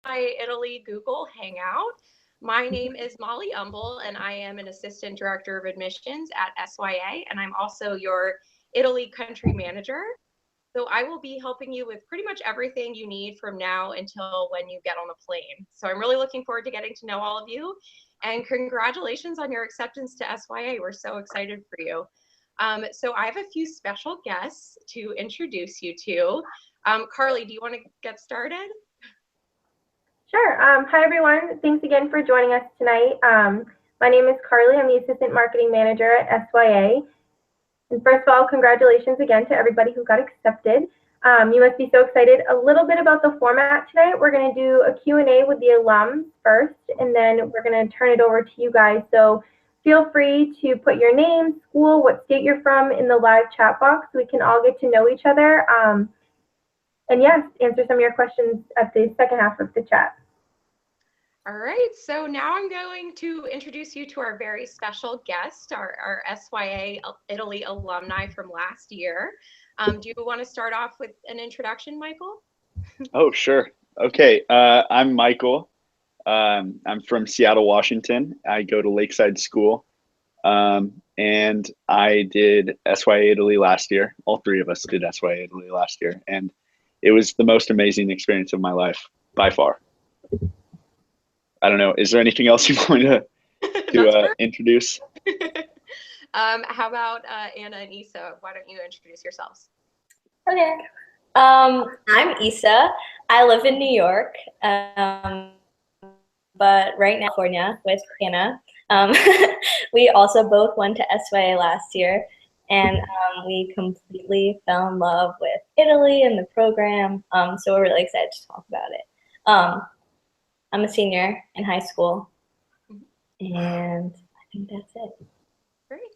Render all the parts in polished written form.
SYA Italy Google Hangout. My name is Molly Umble, and I am an Assistant Director of Admissions at SYA, and I'm also your Italy Country Manager. So I will be helping you with pretty much everything you need from now until when you get on the plane. So I'm really looking forward to getting to know all of you, and congratulations on your acceptance to SYA. We're so excited for you. So I have a few special guests to introduce you to. Carly, do you want to get started? Sure. Hi, everyone. Thanks again for joining us tonight. My name is Carly. I'm the Assistant Marketing Manager at SYA. And first of all, congratulations again to everybody who got accepted. You must be so excited. A little bit about the format tonight. We're going to do a Q&A with the alums first, and then we're going to turn it over to you guys. So feel free to put your name, school, what state you're from in the live chat box so we can all get to know each other. And yes, answer some of your questions at the second half of the chat. All right, so now I'm going to introduce you to our very special guest, our SYA Italy alumni from last year. Do you want to start off with an introduction, Michael? Oh, sure. Okay, I'm Michael. I'm from Seattle, Washington. I go to Lakeside School, and I did SYA Italy last year. All three of us did SYA Italy last year, and it was the most amazing experience of my life, by far. I don't know. Is there anything else you want to introduce? How about Anna and Issa? Why don't you introduce yourselves? Okay. I'm Issa. I live in New York, but right now California with Anna. We also both went to SYA last year, and we completely fell in love with Italy and the program. So we're really excited to talk about it. I'm a senior in high school, and I think that's it. Great.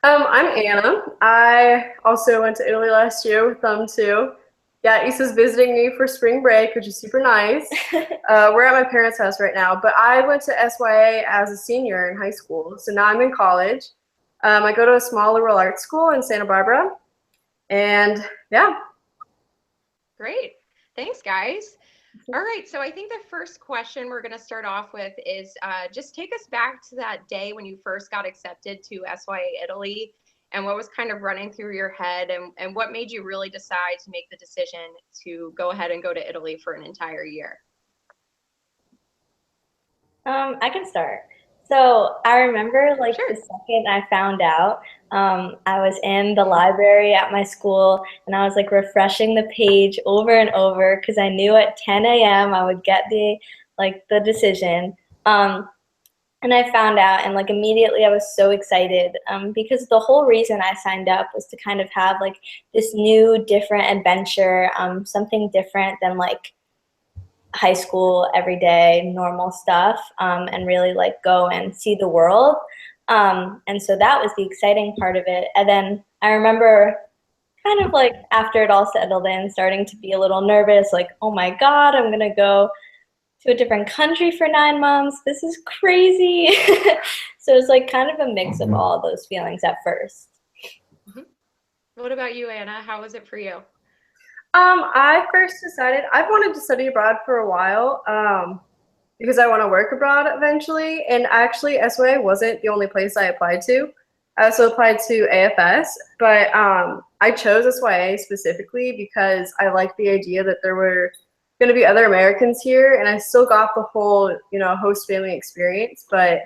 I'm Anna. I also went to Italy last year with them too. Yeah, Issa's visiting me for spring break, which is super nice. We're at my parents' house right now, but I went to SYA as a senior in high school, so now I'm in college. I go to a small liberal arts school in Santa Barbara, and yeah. Great. Thanks, guys. All right, so I think the first question we're going to start off with is just take us back to that day when you first got accepted to SYA Italy, and what was kind of running through your head, and what made you really decide to make the decision to go ahead and go to Italy for an entire year? I can start. So I remember the second I found out, I was in the library at my school, and I was like refreshing the page over and over because I knew at 10 a.m. I would get the decision. And I found out, and immediately I was so excited because the whole reason I signed up was to kind of have this new, different adventure, something different than high school, everyday, normal stuff, and really go and see the world. And so that was the exciting part of it. And then I remember kind of after it all settled in, starting to be a little nervous, oh my God, I'm gonna go to a different country for 9 months. This is crazy. So it's kind of a mix of all those feelings at first. Mm-hmm. What about you, Anna? How was it for you? I first decided I've wanted to study abroad for a while because I want to work abroad eventually. And actually, SYA wasn't the only place I applied to. I also applied to AFS, but I chose SYA specifically because I liked the idea that there were going to be other Americans here, and I still got the whole, host family experience. But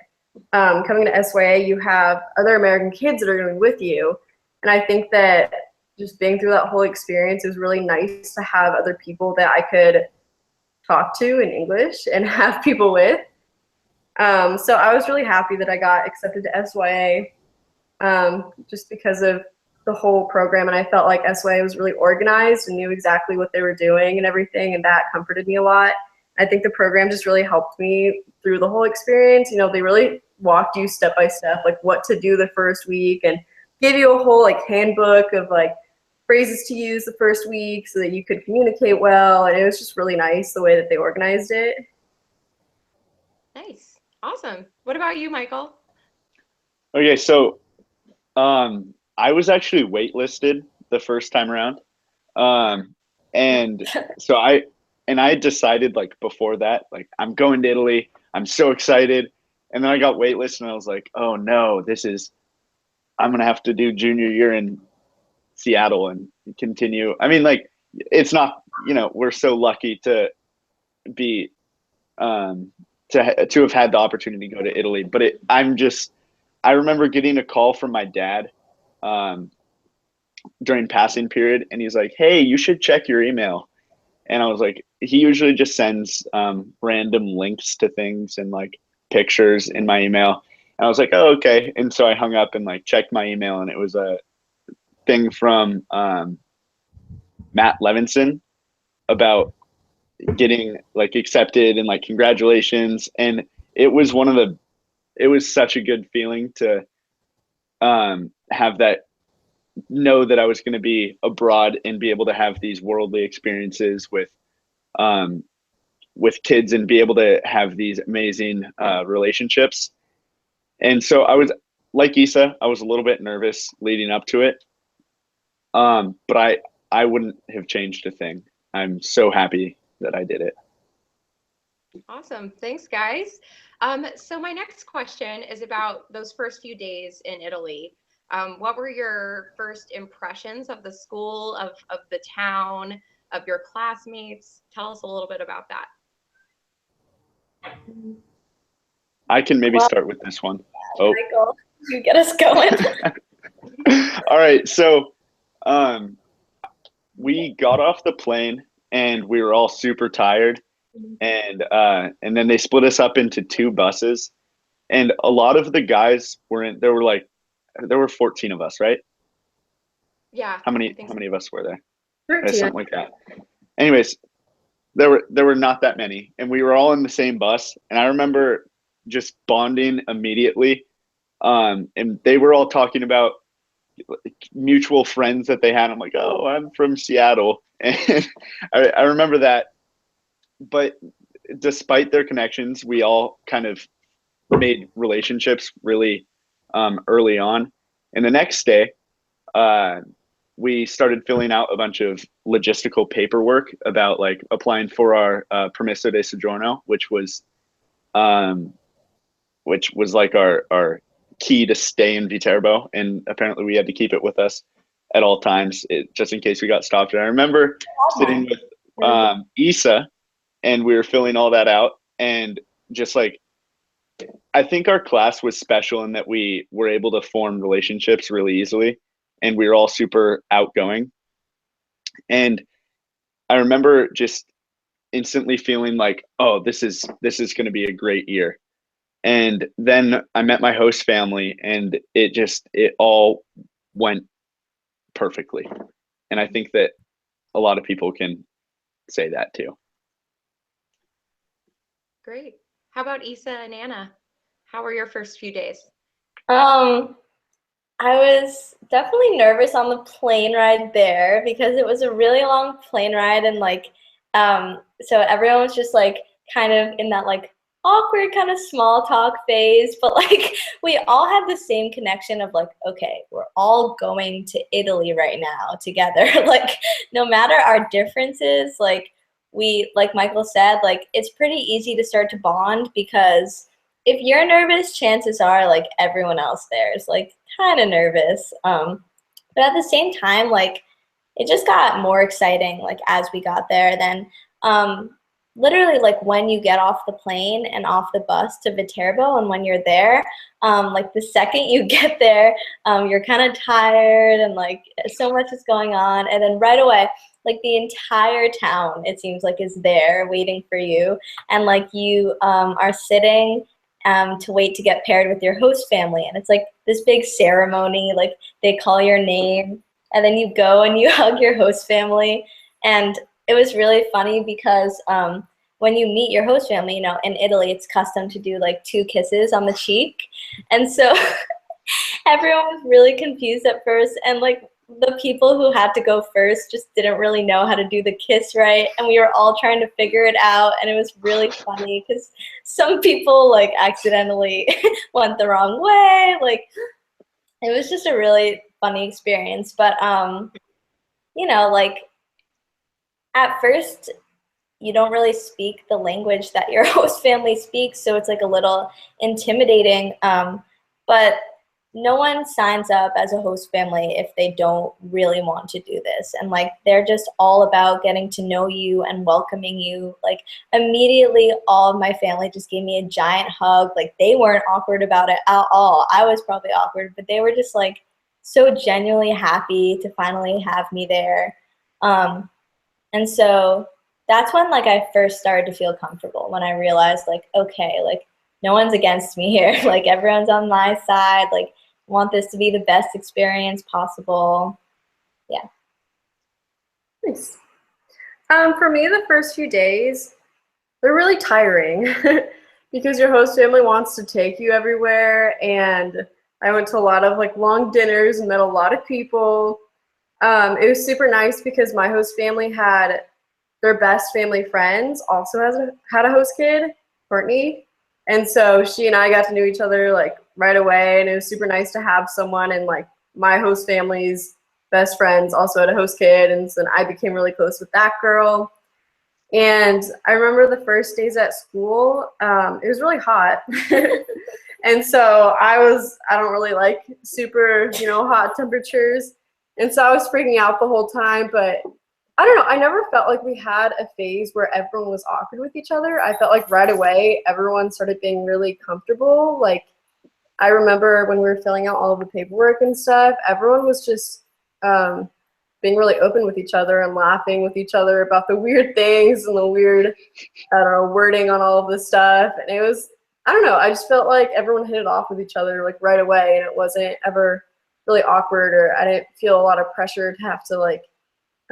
coming to SYA, you have other American kids that are going to be with you, and I think that just being through that whole experience, it was really nice to have other people that I could talk to in English and have people with. So I was really happy that I got accepted to SYA just because of the whole program, and I felt like SYA was really organized and knew exactly what they were doing and everything, and that comforted me a lot. I think the program just really helped me through the whole experience. They really walked you step by step, what to do the first week, and gave you a whole handbook of phrases to use the first week so that you could communicate well, and it was just really nice the way that they organized it. Nice. Awesome. What about you, Michael? Okay, so I was actually waitlisted the first time around, and so and I had decided like before that, like I'm going to Italy. I'm so excited. And then I got waitlisted and I was like, oh no, I'm going to have to do junior year in Seattle and continue. I mean, like, it's not, we're so lucky to be, to have had the opportunity to go to Italy, but I remember getting a call from my dad, during passing period, and he's like, hey, you should check your email. And I was like, he usually just sends random links to things and like pictures in my email. And I was like, oh, okay. And so I hung up and like checked my email, and it was a thing from Matt Levinson about getting like accepted and like congratulations. And it was it was such a good feeling to have that, know that I was going to be abroad and be able to have these worldly experiences with kids and be able to have these amazing relationships. And so I was like Issa, I was a little bit nervous leading up to it. But I wouldn't have changed a thing. I'm so happy that I did it. Awesome. Thanks, guys. So my next question is about those first few days in Italy. What were your first impressions of the school, of the town, of your classmates? Tell us a little bit about that. I can maybe start with this one. Oh, Michael, you get us going. All right. So we got off the plane and we were all super tired. And then they split us up into two buses. And a lot of the guys there were 14 of us, right? Yeah. How many of us were there? 13. Something like that. Anyways, there were not that many, and we were all in the same bus. And I remember just bonding immediately. And they were all talking about mutual friends that they had. I'm like, oh, I'm from Seattle. And I remember that. But despite their connections, we all kind of made relationships really early on. And the next day, we started filling out a bunch of logistical paperwork about like applying for our permesso di soggiorno, which was like our key to stay in Viterbo. And apparently we had to keep it with us at all times, just in case we got stopped. And I remember sitting with Issa, and we were filling all that out, and just like, I think our class was special in that we were able to form relationships really easily, and we were all super outgoing. And I remember just instantly feeling like, oh, this is going to be a great year. And then I met my host family, and it all went perfectly. And I think that a lot of people can say that too. Great. How about Issa and Anna? How were your first few days? I was definitely nervous on the plane ride there because it was a really long plane ride, and like, so everyone was just like kind of in that like awkward kind of small talk phase, but like we all had the same connection of like, okay, we're all going to Italy right now together. Like, no matter our differences, like Michael said, like it's pretty easy to start to bond, because if you're nervous, chances are like everyone else there is like kind of nervous. But at the same time, like it just got more exciting like as we got there. Then literally like when you get off the plane and off the bus to Viterbo, and when you're there, like the second you get there, you're kind of tired and like so much is going on, and then right away, like the entire town, it seems like, is there waiting for you, and like you are sitting to wait to get paired with your host family, and it's like this big ceremony, like they call your name, and then you go and you hug your host family. And it was really funny because when you meet your host family, you know, in Italy, it's custom to do like 2 kisses on the cheek. And so everyone was really confused at first. And like the people who had to go first just didn't really know how to do the kiss right. And we were all trying to figure it out. And it was really funny because some people like accidentally went the wrong way. Like it was just a really funny experience. But, you know, like, at first, you don't really speak the language that your host family speaks, so it's like a little intimidating. But no one signs up as a host family if they don't really want to do this. And like, they're just all about getting to know you and welcoming you. Like, immediately all of my family just gave me a giant hug. Like, they weren't awkward about it at all. I was probably awkward, but they were just like so genuinely happy to finally have me there. And so that's when like I first started to feel comfortable, when I realized like, okay, like no one's against me here. Like, everyone's on my side. Like, want this to be the best experience possible. Yeah. Nice. For me, the first few days, they're really tiring because your host family wants to take you everywhere. And I went to a lot of like long dinners and met a lot of people. It was super nice because my host family had their best family friends also had a host kid, Courtney. And so she and I got to know each other like right away, and it was super nice to have someone, and like my host family's best friends also had a host kid, and so then I became really close with that girl. And I remember the first days at school, it was really hot. And so I don't really like super, hot temperatures. And so I was freaking out the whole time, but I don't know, I never felt like we had a phase where everyone was awkward with each other. I felt like right away, everyone started being really comfortable. Like, I remember when we were filling out all of the paperwork and stuff, everyone was just being really open with each other and laughing with each other about the weird things and the weird, wording on all of this stuff. And it was, I don't know, I just felt like everyone hit it off with each other like right away, and it wasn't ever really awkward, or I didn't feel a lot of pressure to have to like,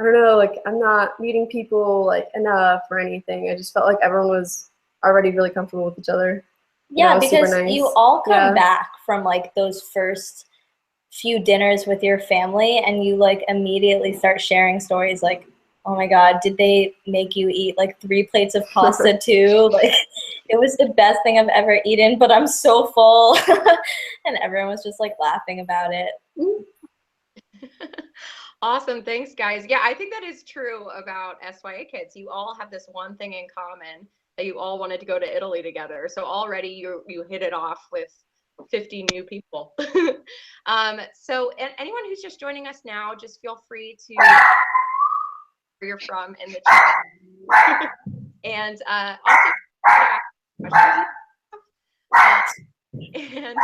I don't know, like I'm not meeting people like enough or anything. I just felt like everyone was already really comfortable with each other. Yeah, was because super nice. you all come back from like those first few dinners with your family, and you like immediately start sharing stories like, oh my God, did they make you eat like 3 plates of pasta too? Like, it was the best thing I've ever eaten, but I'm so full. And everyone was just like laughing about it. Awesome. Thanks, guys. Yeah, I think that is true about SYA kids. You all have this one thing in common, that you all wanted to go to Italy together. So already you hit it off with 50 new people. So and anyone who's just joining us now, just feel free to where you're from in the chat. And also and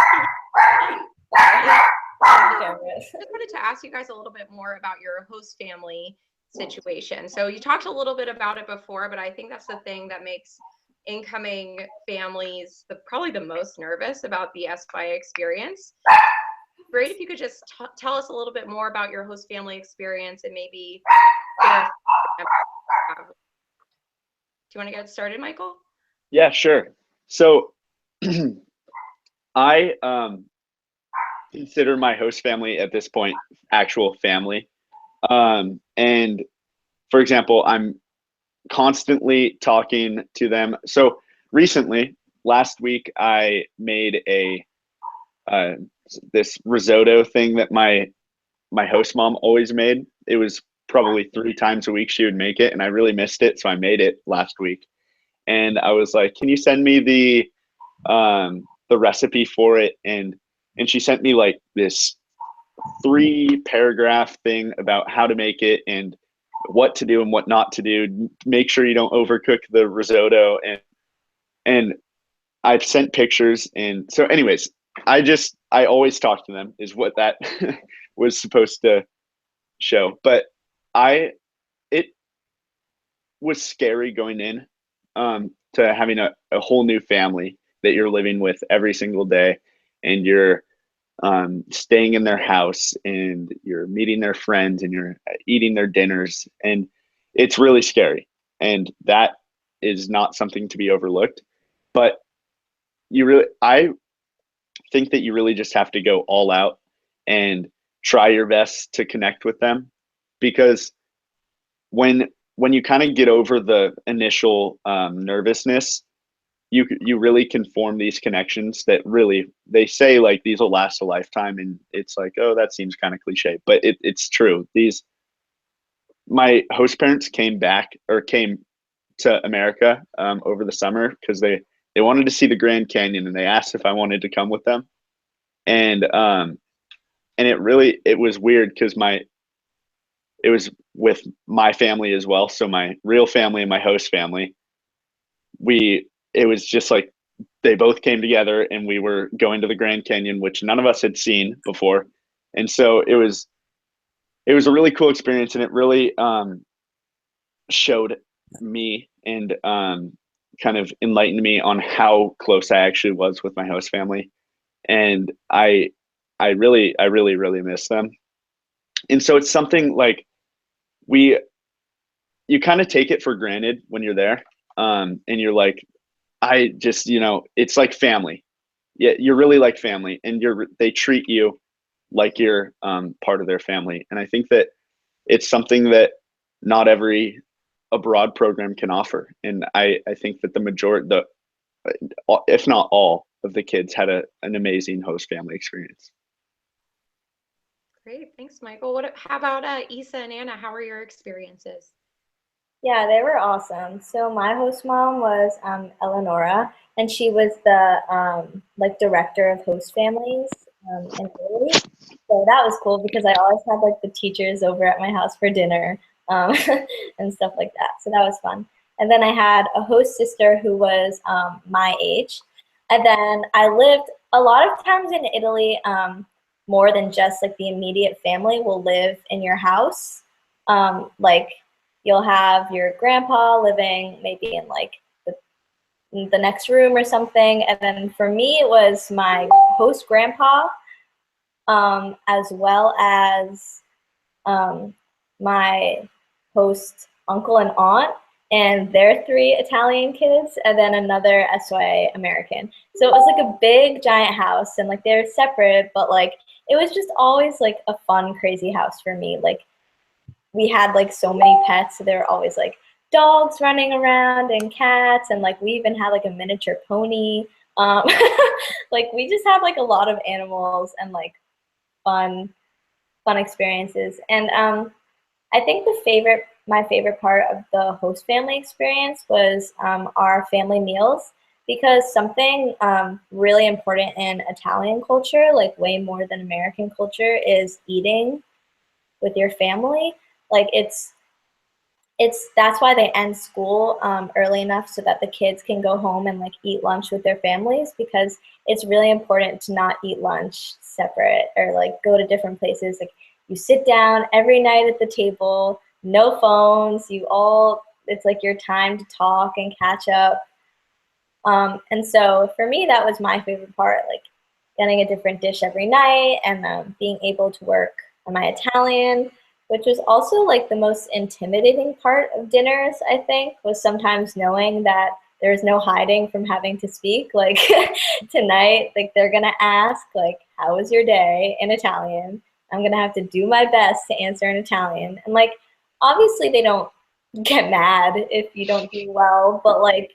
I just wanted to ask you guys a little bit more about your host family situation. So you talked a little bit about it before, but I think that's the thing that makes incoming families probably the most nervous about the SYA experience. Great if you could just tell us a little bit more about your host family experience, and maybe do you want to get started, Michael? Yeah, sure. So I consider my host family at this point actual family. And for example, I'm constantly talking to them. So recently, last week, I made this risotto thing that my host mom always made. It was probably 3 times a week she would make it, and I really missed it, so I made it last week. And I was like, "Can you send me the recipe for it?" And she sent me like this 3-paragraph thing about how to make it and what to do and what not to do. Make sure you don't overcook the risotto. And I've sent pictures. And so anyways, I always talk to them is what that was supposed to show. But it was scary going in to having a whole new family that you're living with every single day, and you're staying in their house, and you're meeting their friends, and you're eating their dinners, and it's really scary. And that is not something to be overlooked. But I think that you really just have to go all out and try your best to connect with them, because when you kind of get over the initial nervousness, you really can form these connections that really, they say like these will last a lifetime, and it's like, oh, that seems kind of cliche, but it's true. My host parents came to America over the summer because they wanted to see the Grand Canyon, and they asked if I wanted to come with them. And it was weird because it was with my family as well. So my real family and my host family, it was just like they both came together and we were going to the Grand Canyon, which none of us had seen before. And so it was a really cool experience, and it really showed me and kind of enlightened me on how close I actually was with my host family. And I really miss them. And so it's something like you kind of take it for granted when you're there. And you're like, I just, it's like family. Yeah, you're really like family, and they treat you like you're part of their family. And I think that it's something that not every abroad program can offer. And I think that if not all of the kids had an amazing host family experience. Great, thanks, Michael. How about Isa and Anna? How were your experiences? Yeah, they were awesome. So my host mom was Eleonora, and she was the like director of host families in Italy. So that was cool because I always had like the teachers over at my house for dinner and stuff like that. So that was fun. And then I had a host sister who was my age. And then I lived a lot of times in Italy, more than just like the immediate family will live in your house. Like you'll have your grandpa living maybe in like the next room or something. And then for me, it was my host grandpa, as well as my host uncle and aunt and their 3 Italian kids, and then another SYA American. So it was like a big giant house, and like they're separate, but like it was just always like a fun, crazy house for me. Like we had like so many pets, so there were always like dogs running around and cats, and like we even had like a miniature pony. Like we just had like a lot of animals and like fun experiences. And I think my favorite part of the host family experience was our family meals, because something really important in Italian culture, like way more than American culture, is eating with your family. Like that's why they end school early enough so that the kids can go home and like eat lunch with their families, because it's really important to not eat lunch separate or like go to different places. Like you sit down every night at the table, no phones, it's like your time to talk and catch up. And so for me, that was my favorite part, like getting a different dish every night and being able to work on my Italian, which was also like the most intimidating part of dinners, I think, was sometimes knowing that there's no hiding from having to speak. Like tonight, like they're gonna ask like, how was your day in Italian? I'm gonna have to do my best to answer in Italian. And like, obviously they don't get mad if you don't do well, but like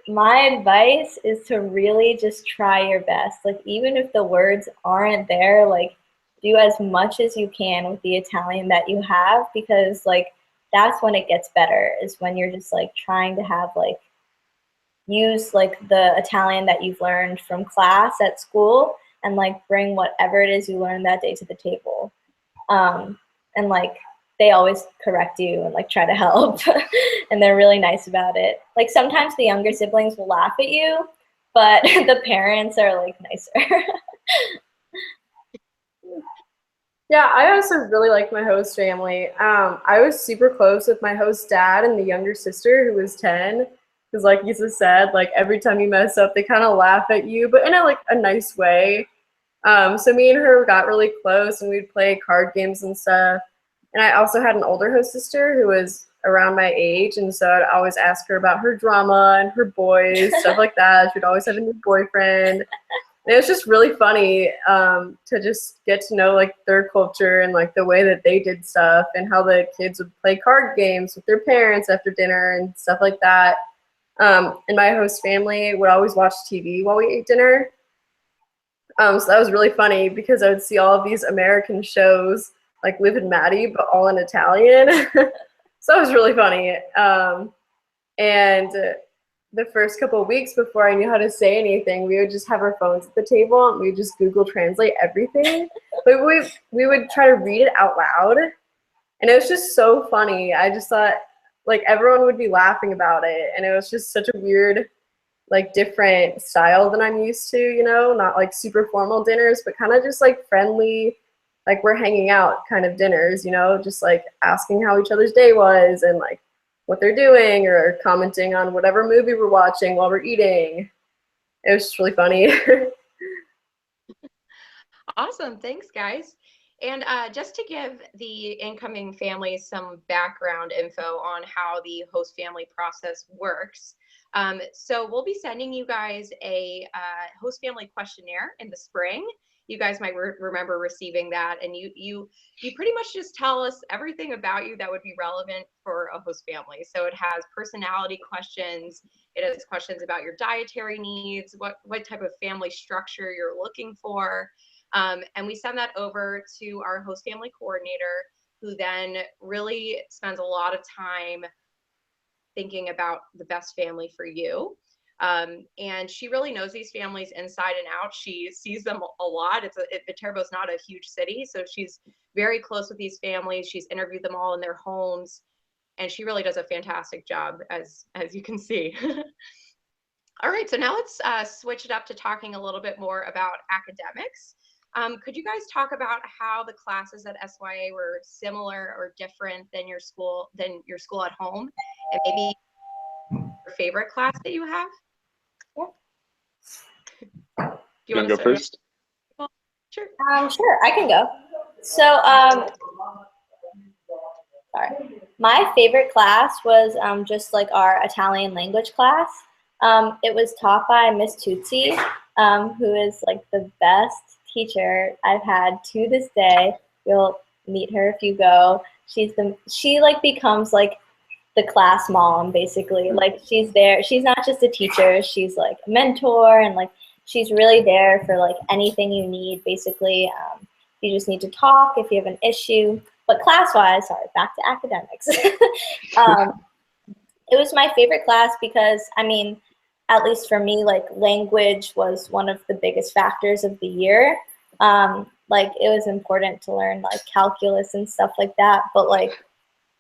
my advice is to really just try your best. Like even if the words aren't there, like do as much as you can with the Italian that you have, because like that's when it gets better, is when you're just like trying to have like use like the Italian that you've learned from class at school and like bring whatever it is you learned that day to the table. And like they always correct you and like try to help and they're really nice about it. Like sometimes the younger siblings will laugh at you, but the parents are like nicer. Yeah, I also really like my host family. I was super close with my host dad and the younger sister who was 10. Because like Isa said, like every time you mess up, they kind of laugh at you, but in a nice way. So me and her got really close and we'd play card games and stuff. And I also had an older host sister who was around my age. And so I'd always ask her about her drama and her boys, stuff like that. She'd always have a new boyfriend. And it was just really funny to just get to know like their culture and like the way that they did stuff and how the kids would play card games with their parents after dinner and stuff like that. And my host family would always watch TV while we ate dinner. So that was really funny because I would see all of these American shows like Liv and Maddie, but all in Italian. So it was really funny. And the first couple of weeks before I knew how to say anything, we would just have our phones at the table and we would just Google Translate everything. But we would try to read it out loud. And it was just so funny. I just thought, like, everyone would be laughing about it. And it was just such a weird, like, different style than I'm used to, you know, not like super formal dinners, but kind of just like friendly, like we're hanging out kind of dinners, you know, just like asking how each other's day was and like what they're doing or commenting on whatever movie we're watching while we're eating. It was just really funny. Awesome. Thanks, guys. And just to give the incoming families some background info on how the host family process works. So we'll be sending you guys a host family questionnaire in the spring. You guys might remember receiving that, and you pretty much just tell us everything about you that would be relevant for a host family. So it has personality questions, it has questions about your dietary needs, what type of family structure you're looking for, and we send that over to our host family coordinator, who then really spends a lot of time thinking about the best family for you. And she really knows these families inside and out. She sees them a lot. Viterbo's not a huge city, so she's very close with these families. She's interviewed them all in their homes, and she really does a fantastic job, as you can see. All right, so now let's switch it up to talking a little bit more about academics. Could you guys talk about how the classes at SYA were similar or different than your school at home, and maybe your favorite class that you have? Do you want to go first? Sure. Sure, I can go. So, sorry. My favorite class was just like our Italian language class. It was taught by Miss Tutsi, who is like the best teacher I've had to this day. You'll meet her if you go. She like becomes like the class mom, basically. Like, she's there. She's not just a teacher. She's like a mentor, and like she's really there for like anything you need, basically. You just need to talk if you have an issue. But class-wise, sorry, back to academics. It was my favorite class because, I mean, at least for me, like, language was one of the biggest factors of the year. Like, it was important to learn like calculus and stuff like that. But like,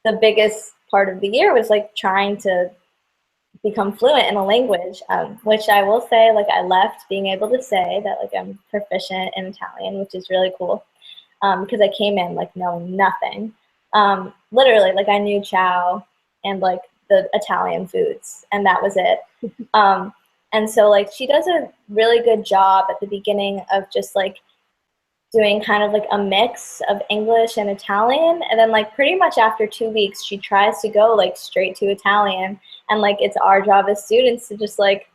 the biggest part of the year was like trying to become fluent in a language, which I will say, like, I left being able to say that like I'm proficient in Italian, which is really cool, because I came in like knowing nothing. Literally, like, I knew ciao and like the Italian foods, and that was it. And so like she does a really good job at the beginning of just like doing kind of like a mix of English and Italian, and then like pretty much after 2 weeks she tries to go like straight to Italian, and like it's our job as students to just like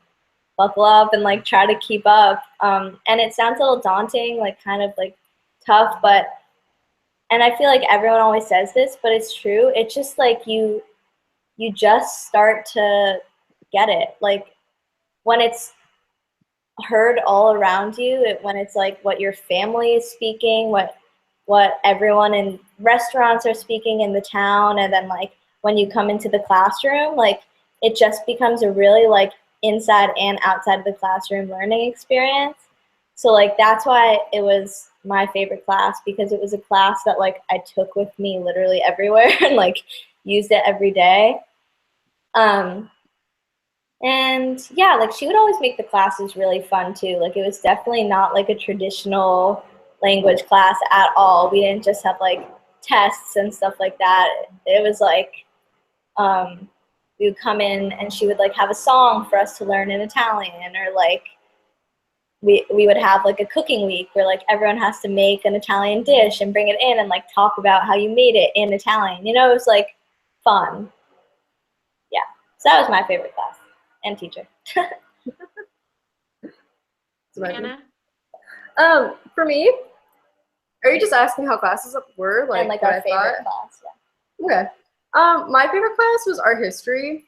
buckle up and like try to keep up. And it sounds a little daunting, like kind of like tough, but, and I feel like everyone always says this, but it's true. It's just like you just start to get it. Like, when it's heard all around you, when it's like what your family is speaking, what everyone in restaurants are speaking in the town, and then like when you come into the classroom, like it just becomes a really like inside and outside of the classroom learning experience. So like that's why it was my favorite class, because it was a class that like I took with me literally everywhere and like used it every day. And yeah, like she would always make the classes really fun too. Like, it was definitely not like a traditional language class at all. We didn't just have like tests and stuff like that. It was like, we would come in and she would like have a song for us to learn in Italian, or like we would have like a cooking week where like everyone has to make an Italian dish and bring it in and like talk about how you made it in Italian. You know, it was like fun. Yeah, so that was my favorite class and teacher. Anna? For me, are you just asking how classes were? Like, and like our favorite class, yeah. Okay. My favorite class was art history,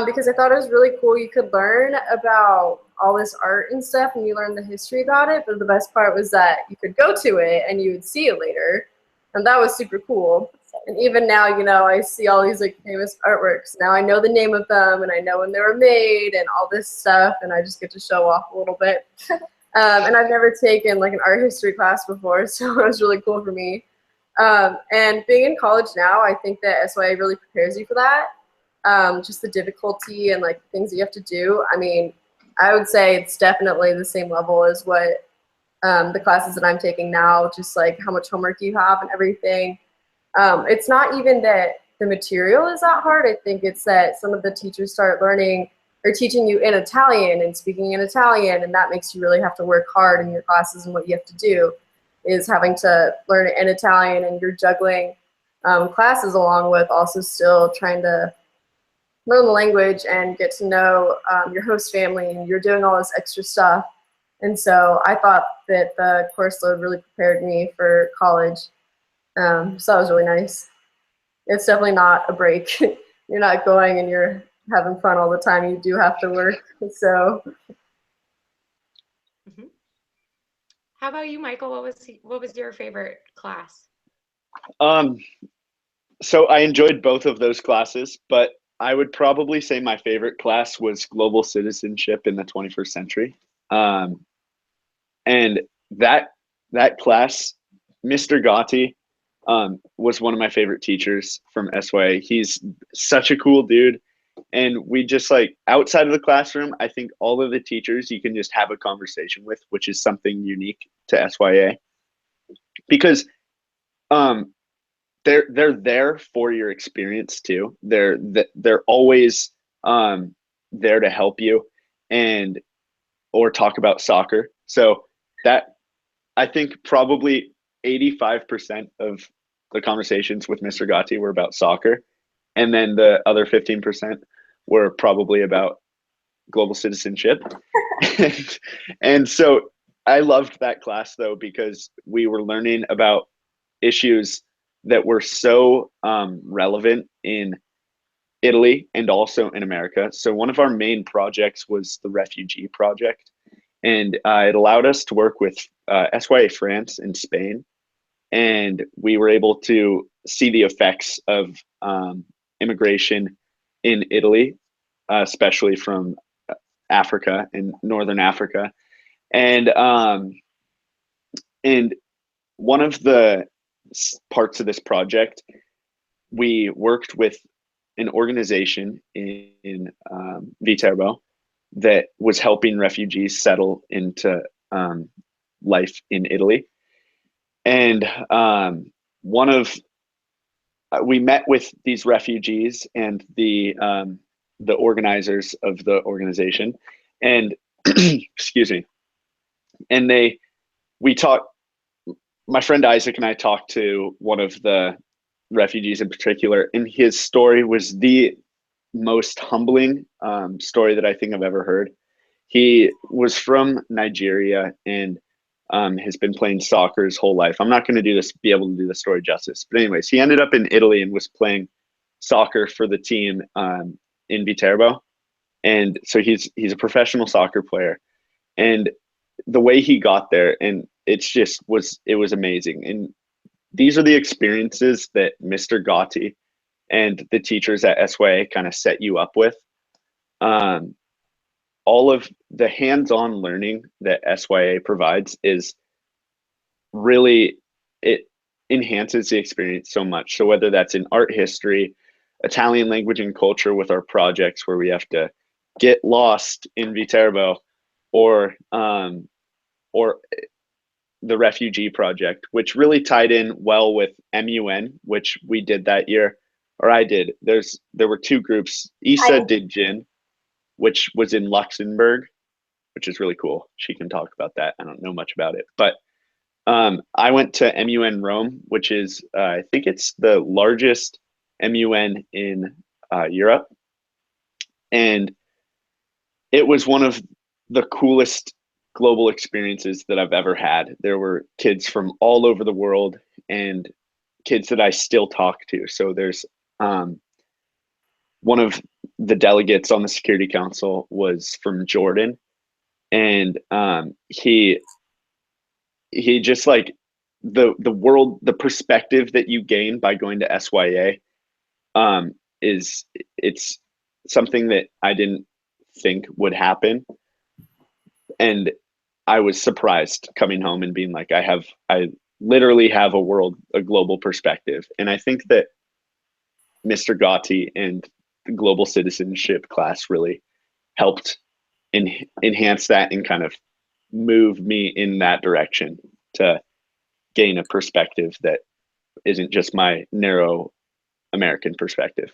because I thought it was really cool. You could learn about all this art and stuff, and you learn the history about it, but the best part was that you could go to it and you would see it later, and that was super cool. And even now, you know, I see all these like famous artworks. Now I know the name of them and I know when they were made and all this stuff, and I just get to show off a little bit. And I've never taken like an art history class before, so it was really cool for me. And being in college now, I think that SYA really prepares you for that. Just the difficulty and like things that you have to do. I mean, I would say it's definitely the same level as what the classes that I'm taking now, just like how much homework you have and everything. It's not even that the material is that hard. I think it's that some of the teachers start learning or teaching you in Italian and speaking in Italian, and that makes you really have to work hard in your classes, and what you have to do is having to learn it in Italian, and you're juggling classes along with also still trying to learn the language and get to know your host family, and you're doing all this extra stuff. And so I thought that the course load really prepared me for college. So that was really nice. It's definitely not a break. You're not going and you're having fun all the time. You do have to work. So. Mm-hmm. How about you, Michael? What was your favorite class? So I enjoyed both of those classes, but I would probably say my favorite class was Global Citizenship in the 21st Century. And that class, Mr. Gotti, was one of my favorite teachers from SYA. He's such a cool dude. And we just like outside of the classroom, I think all of the teachers you can just have a conversation with, which is something unique to SYA. Because they're there for your experience too. They're always there to help you and or talk about soccer. So that I think probably 85% of the conversations with Mr. Gotti were about soccer, and then the other 15% were probably about global citizenship. and so I loved that class though, because we were learning about issues that were so relevant in Italy and also in America. So one of our main projects was the refugee project, and it allowed us to work with SYA France and Spain, and we were able to see the effects of immigration in Italy, especially from Africa and Northern Africa. And one of the parts of this project, we worked with an organization in Viterbo that was helping refugees settle into life in Italy. And we met with these refugees and the organizers of the organization, and excuse me, and we talked. My friend Isaac and I talked to one of the refugees in particular, and his story was the most humbling story that I think I've ever heard. He was from Nigeria and has been playing soccer his whole life. I'm not going to be able to do the story justice, but anyways, he ended up in Italy and was playing soccer for the team in Viterbo, and so he's a professional soccer player. And the way he got there, and it was amazing. And these are the experiences that Mr. Gotti and the teachers at SYA kind of set you up with. All of the hands-on learning that SYA provides is really, it enhances the experience so much. So whether that's in art history, Italian language and culture with our projects where we have to get lost in Viterbo, or the refugee project, which really tied in well with MUN, which we did that year, or I did. There were two groups. Issa did GIN, which was in Luxembourg, which is really cool. She can talk about that. I don't know much about it, but I went to MUN Rome, which is I think it's the largest MUN in Europe, and it was one of the coolest global experiences that I've ever had. There were kids from all over the world and kids that I still talk to. So there's one of the delegates on the Security Council was from Jordan, and he just like the world, the perspective that you gain by going to SYA it's something that I didn't think would happen. And I was surprised coming home and being like, I literally have a global perspective. And I think that Mr. Gotti and the global citizenship class really helped enhance that and kind of move me in that direction to gain a perspective that isn't just my narrow American perspective.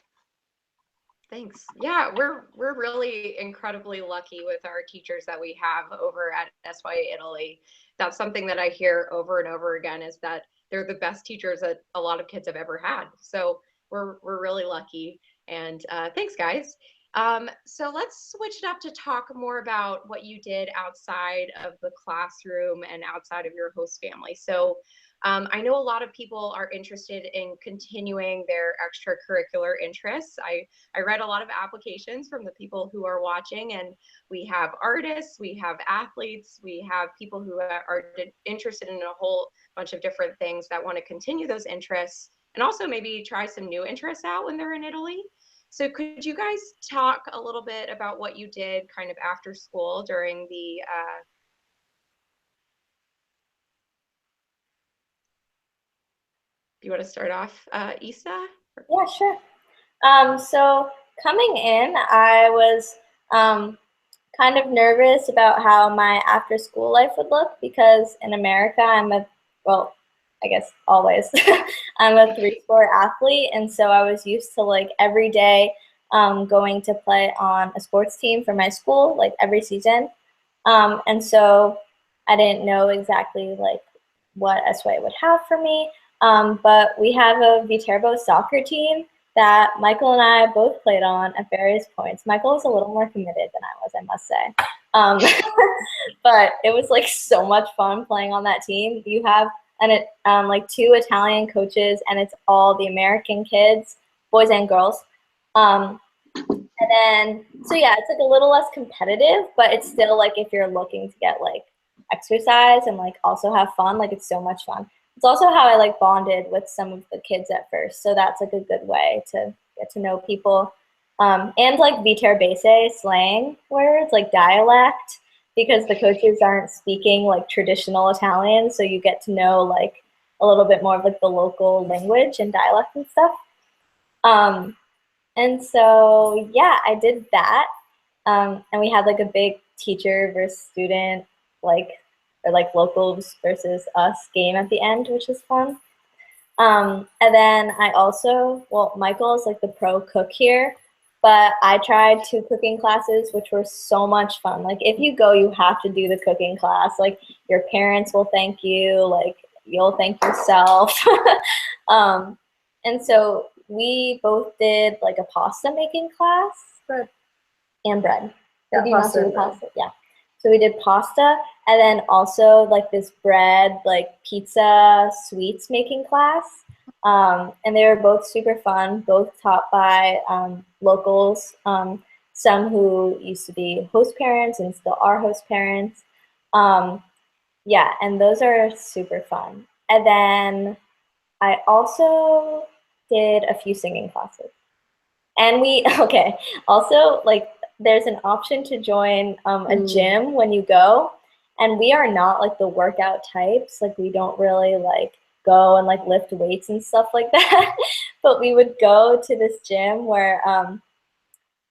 Thanks. Yeah, we're really incredibly lucky with our teachers that we have over at SYA Italy. That's something that I hear over and over again, is that they're the best teachers that a lot of kids have ever had. So we're really lucky. And thanks, guys. So let's switch it up to talk more about what you did outside of the classroom and outside of your host family. So I know a lot of people are interested in continuing their extracurricular interests. I read a lot of applications from the people who are watching, and we have artists, we have athletes, we have people who are interested in a whole bunch of different things that want to continue those interests and also maybe try some new interests out when they're in Italy. So could you guys talk a little bit about what you did kind of after school during the you want to start off, Issa? Yeah, sure. So coming in, I was kind of nervous about how my after school life would look, because in America, I guess always, I'm a 3-sport athlete. And so I was used to like every day going to play on a sports team for my school, like every season. And so I didn't know exactly like what SYA would have for me. But we have a Viterbo soccer team that Michael and I both played on at various points. Michael was a little more committed than I was, I must say. But it was like so much fun playing on that team. You have like 2 Italian coaches, and it's all the American kids, boys and girls. And then, so yeah, it's like a little less competitive, but it's still like if you're looking to get like exercise and like also have fun, like it's so much fun. It's also how I like bonded with some of the kids at first. So that's like a good way to get to know people. And like Viterbese slang words, like dialect, because the coaches aren't speaking like traditional Italian. So you get to know like a little bit more of like the local language and dialect and stuff. And so, yeah, I did that. And we had like a big teacher versus student, like, or like locals versus us game at the end, which was fun. And then I also, well, Michael is like the pro cook here, but I tried 2 cooking classes, which were so much fun. Like if you go, you have to do the cooking class. Like your parents will thank you, like you'll thank yourself. And so we both did like a pasta making class. Bread. And bread. Yeah, Did you not pasta do and bread. pasta? Yeah. So we did pasta, and then also like this bread, like pizza sweets making class. And they were both super fun, both taught by locals, some who used to be host parents and still are host parents. Yeah, and those are super fun. And then I also did a few singing classes. And we, okay, also like there's an option to join a gym when you go. And we are not like the workout types. Like we don't really like go and like lift weights and stuff like that. But we would go to this gym where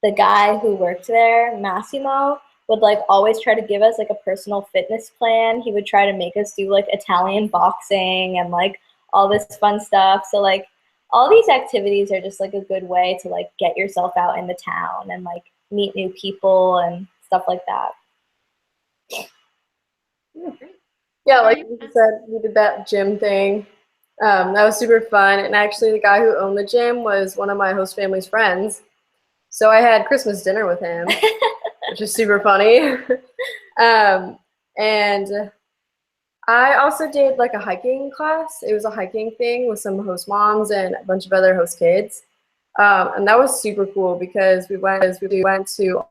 the guy who worked there, Massimo, would like always try to give us like a personal fitness plan. He would try to make us do like Italian boxing and like all this fun stuff. So like all these activities are just like a good way to like get yourself out in the town and like meet new people and stuff like that. Yeah, like you said, we did that gym thing. That was super fun. And actually the guy who owned the gym was one of my host family's friends. So I had Christmas dinner with him, which is super funny. And I also did like a hiking class. It was a hiking thing with some host moms and a bunch of other host kids. And that was super cool because we went to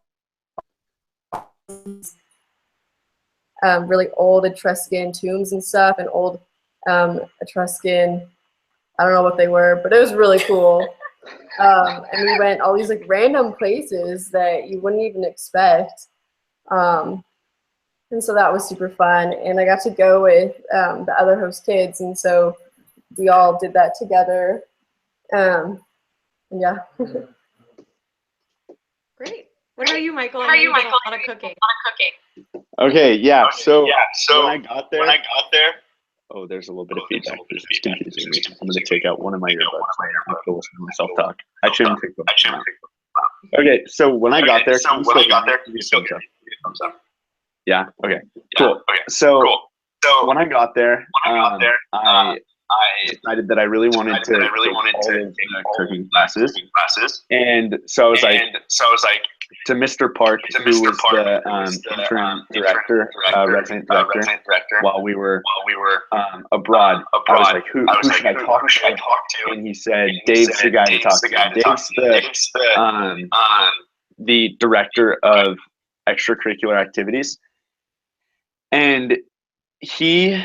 really old Etruscan tombs and stuff, and old Etruscan. I don't know what they were, but it was really cool. And we went all these like random places that you wouldn't even expect. And so that was super fun. And I got to go with the other host kids, and so we all did that together. And yeah. Great. What about you, Michael? I know you did a lot of cooking. Okay, yeah. So when I got there, oh, there's a little bit of feedback. This is confusing me. I'm gonna take out one of my earbuds. I'm gonna listen to myself talk. I shouldn't take them. Okay, so when I got there, give me a thumbs up. Yeah. Okay. Cool. So when I got there, I decided that I really wanted to take all of the cooking classes, and so I was like to Mr. Park, who was the interim director, resident director, while we were abroad. I was like, who should I talk to? And he said, Dave's the guy to talk to. Dave's the director of extracurricular activities, and he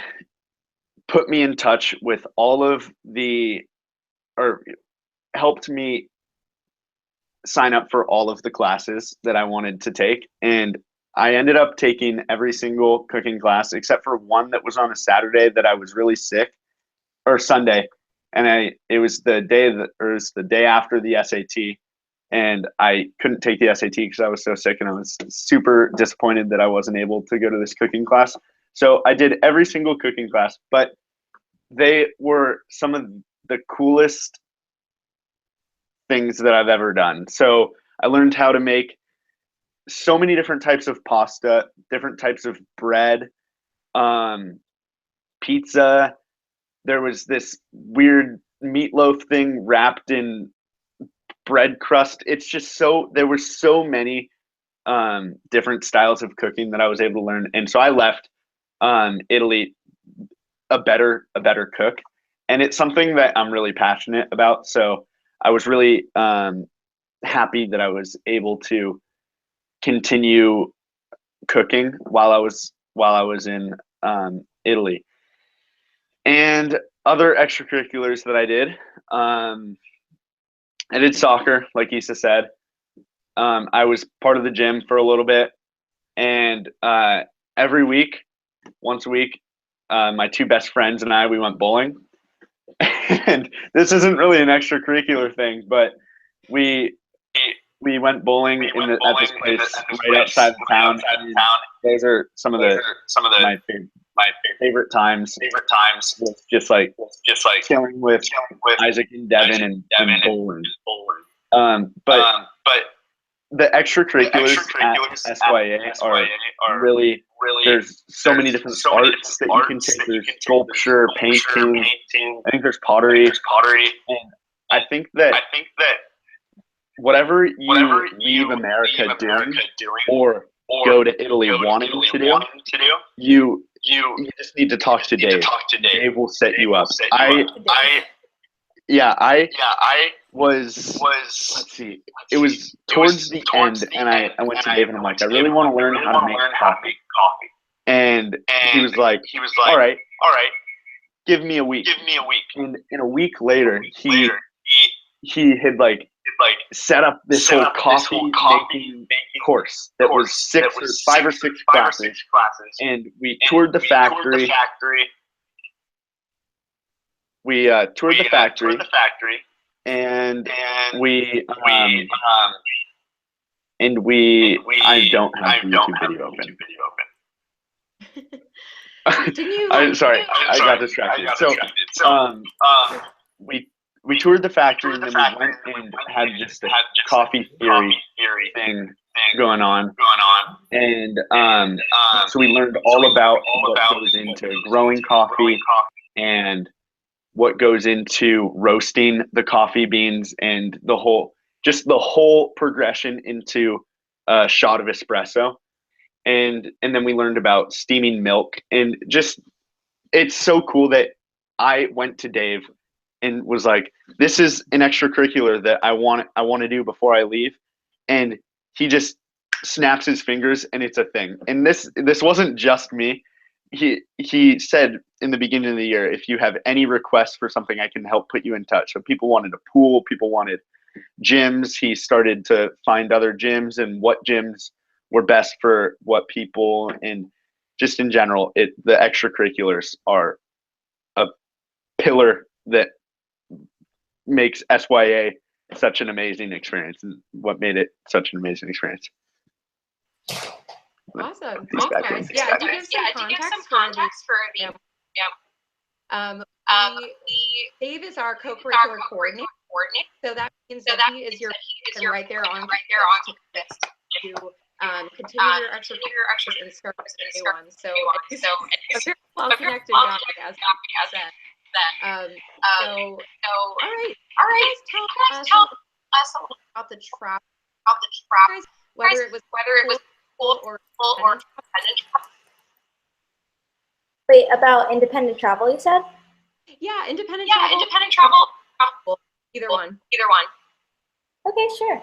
put me in touch with helped me sign up for all of the classes that I wanted to take. And I ended up taking every single cooking class except for one that was on a Saturday that I was really sick, or Sunday. And it was the day after the SAT, and I couldn't take the SAT because I was so sick, and I was super disappointed that I wasn't able to go to this cooking class. So I did every single cooking class, but they were some of the coolest things that I've ever done. So I learned how to make so many different types of pasta, different types of bread, pizza. There was this weird meatloaf thing wrapped in bread crust. It's just there were so many different styles of cooking that I was able to learn. And so I left Italy a better cook, and it's something that I'm really passionate about. So I was really happy that I was able to continue cooking while I was in Italy. And other extracurriculars that I did, I did soccer, like Issa said. I was part of the gym for a little bit, and once a week, my two best friends and we went bowling. And this isn't really an extracurricular thing, but we went bowling at this place right outside of town. Those are some of my favorite times. Just like chilling with Isaac and Devin and bowling. But the extracurriculars at SYA are really, there's so many different arts that you can take. There's sculpture, painting. I think there's pottery. And I think that whatever you leave America doing or go to Italy wanting to do, you just need to talk to Dave. Dave will set you up. I was, let's see, it was towards the end, and I went to Dave and I'm like, I really want to learn how to make coffee. And he was like, all right, give me a week. And in a week later, he had set up this whole coffee making course that was 5 or 6 classes. And we toured the factory. We toured the factory, and I don't have the YouTube video open. I'm sorry, I got distracted. So, we toured the factory, and then we went and had just a coffee theory thing going on, and so we learned all about what goes into growing coffee and what goes into roasting the coffee beans and the whole progression into a shot of espresso. And then we learned about steaming milk, and just, it's so cool that I went to Dave and was like, this is an extracurricular that I want to do before I leave. And he just snaps his fingers and it's a thing. And this wasn't just me. he said in the beginning of the year, if you have any requests for something, I can help put you in touch. So people wanted a pool, people wanted gyms. He started to find other gyms and what gyms were best for what people, and just in general, the extracurriculars are a pillar that makes SYA such an amazing experience, and what made it such an amazing experience. Awesome. Thanks, guys. Yeah, to give some context for the Dave is our co-curricular coordinator. So that means that he is your person right there on list to continue your extracurriculars and start new ones. So it's a very well-connected guy, as I said. So all right. Guys, tell us a little about the travel, whether it was full or independent travel. Wait, about independent travel, you said? Yeah, independent travel. Either one. Okay, sure.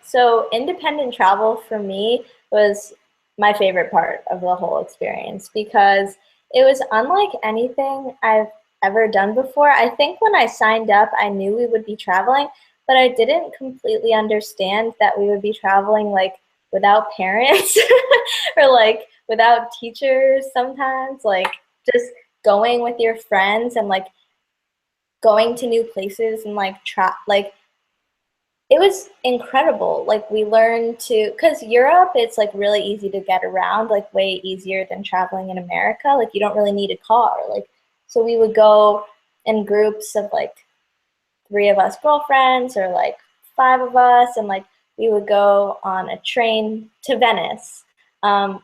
So independent travel for me was my favorite part of the whole experience because it was unlike anything I've ever done before. I think when I signed up, I knew we would be traveling, but I didn't completely understand that we would be traveling like without parents or like without teachers sometimes, like just going with your friends and like going to new places and like it was incredible. Like we learned to, because Europe, it's like really easy to get around, like way easier than traveling in America. Like you don't really need a car. Like, so we would go in groups of like 3 of us girlfriends or like 5 of us, and like we would go on a train to Venice.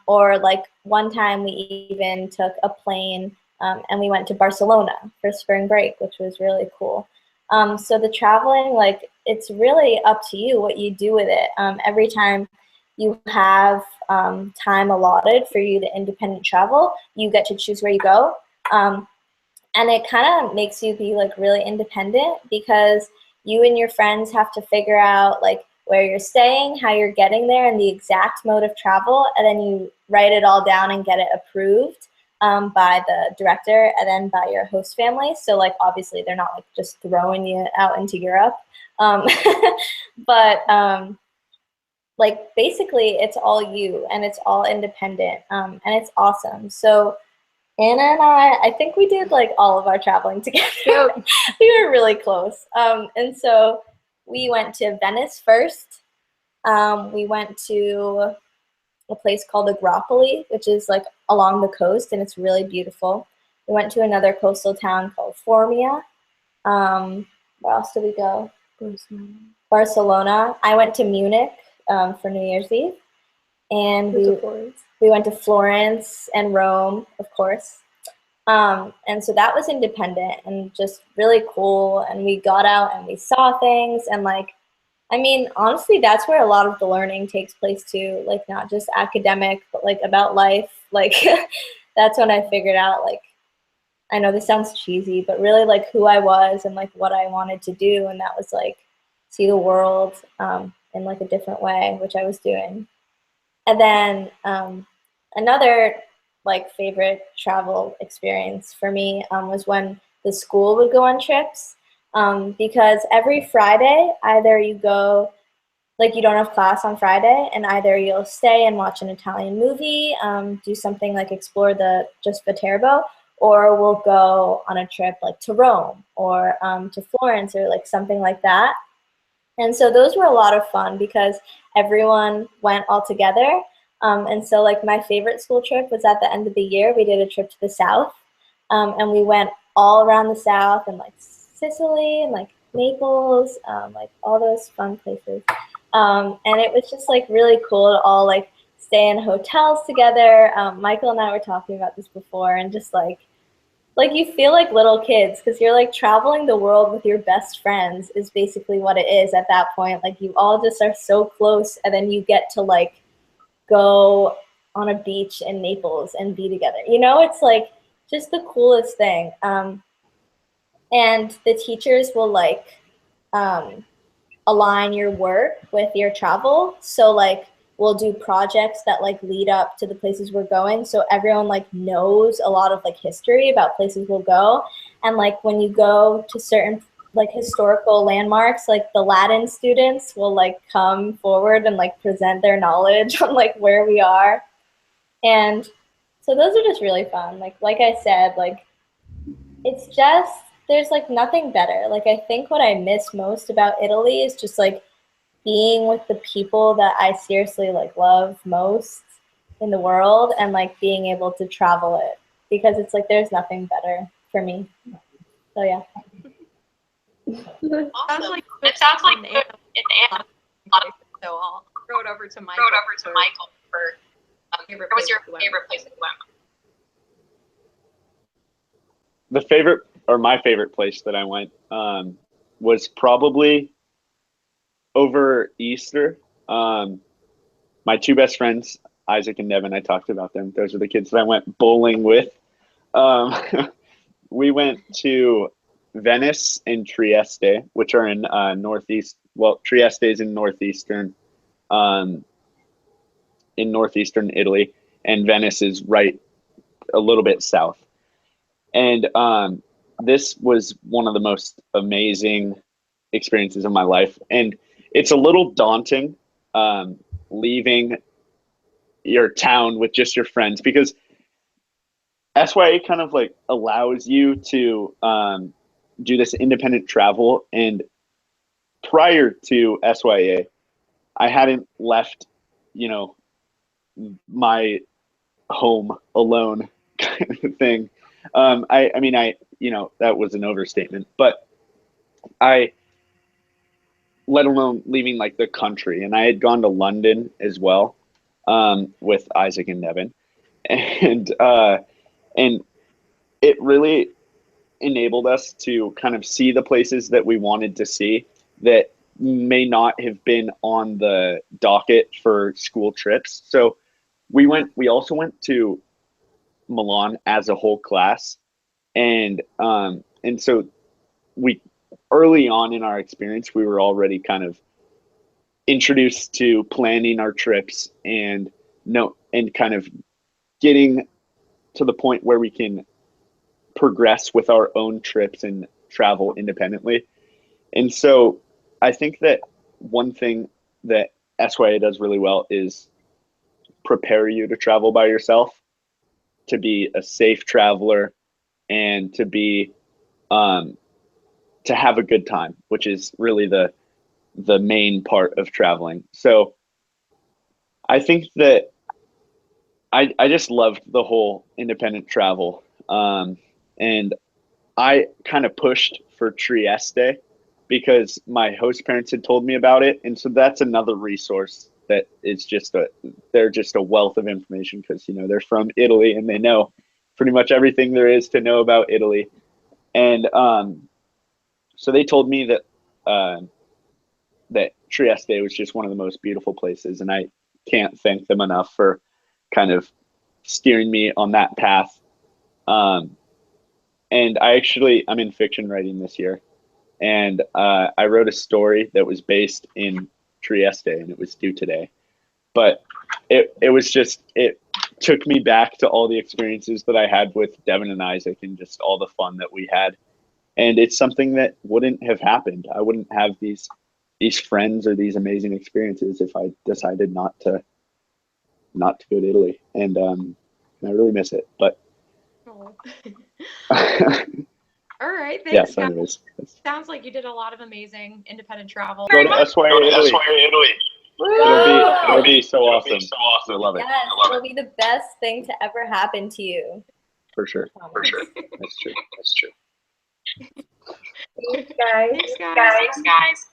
Or like one time we even took a plane and we went to Barcelona for spring break, which was really cool. So the traveling, like it's really up to you what you do with it. Every time you have time allotted for you to independent travel, you get to choose where you go. And it kind of makes you be like really independent because you and your friends have to figure out like where you're staying, how you're getting there, and the exact mode of travel, and then you write it all down and get it approved by the director and then by your host family. So like obviously they're not like just throwing you out into Europe, but like basically it's all you and it's all independent, and it's awesome. So Anna and I think we did like all of our traveling together. We were really close. And so we went to Venice first. We went to a place called Agropoli, which is like along the coast, and it's really beautiful. We went to another coastal town called Formia. Where else did we go? Barcelona. I went to Munich for New Year's Eve. And we went to Florence and Rome, of course. And so that was independent and just really cool. And we got out and we saw things. And like, I mean, honestly, that's where a lot of the learning takes place too. Like not just academic, but like about life. Like that's when I figured out, like, I know this sounds cheesy, but really like who I was and like what I wanted to do. And that was like see the world in like a different way, which I was doing. And then another like favorite travel experience for me was when the school would go on trips, because every Friday either you go, like you don't have class on Friday, and either you'll stay and watch an Italian movie, do something like explore the Viterbo, or we'll go on a trip like to Rome or to Florence or like something like that. And so those were a lot of fun because everyone went all together. And so like my favorite school trip was at the end of the year. We did a trip to the South, and we went all around the South and like Sicily and like Naples, like all those fun places. And it was just like really cool to all like stay in hotels together. Michael and I were talking about this before, and just like you feel like little kids because you're like traveling the world with your best friends is basically what it is at that point. Like you all just are so close, and then you get to like go on a beach in Naples and be together. You know, it's like just the coolest thing. And the teachers will like align your work with your travel. So like we'll do projects that like lead up to the places we're going. So everyone like knows a lot of like history about places we'll go. And like when you go to certain like historical landmarks, like the Latin students will like come forward and like present their knowledge on like where we are. And so those are just really fun. Like I said, like it's just, there's like nothing better. Like I think what I miss most about Italy is just like being with the people that I seriously like love most in the world, and like being able to travel it, because it's like there's nothing better for me. So yeah. Sounds like It sounds like in in so I'll throw it over to Michael. for Favorite what was place your you went. favorite place that you went? The favorite, or my favorite place that I went was probably over Easter. My two best friends, Isaac and Nevin, I talked about them. Those are the kids that I went bowling with. We went to Venice and Trieste, which are in northeast. Well, Trieste is in northeastern Italy, and Venice is right a little bit south. And this was one of the most amazing experiences of my life. And it's a little daunting leaving your town with just your friends, because SYA kind of like allows you to do this independent travel. And prior to SYA, I hadn't left, my home alone kind of thing. I mean, that was an overstatement, but let alone leaving like the country. And I had gone to London as well with Isaac and Nevin, and it really enabled us to kind of see the places that we wanted to see that may not have been on the docket for school trips. So we also went to Milan as a whole class, and so we, early on in our experience, we were already kind of introduced to planning our trips and kind of getting to the point where we can progress with our own trips and travel independently. And so I think that one thing that SYA does really well is prepare you to travel by yourself, to be a safe traveler, and to be to have a good time, which is really the main part of traveling. So I think that I just loved the whole independent travel. And I kind of pushed for Trieste because my host parents had told me about it. And so that's another resource that is they're just a wealth of information, because, they're from Italy and they know pretty much everything there is to know about Italy. And so they told me that Trieste was just one of the most beautiful places, and I can't thank them enough for kind of steering me on that path. And I'm in fiction writing this year, and I wrote a story that was based in Trieste, and it was due today. But it took me back to all the experiences that I had with Devin and Isaac, and just all the fun that we had. And it's something that wouldn't have happened. I wouldn't have these friends or these amazing experiences if I decided not to go to Italy. And I really miss it. But Oh. All right, yeah, thanks. so anyways, Sounds like you did a lot of amazing independent travel. go to SYA Italy. It'll be so awesome. I love it. Yes, it'll be the best thing to ever happen to you. For sure. For sure. That's true. Thanks, guys. Thanks, guys.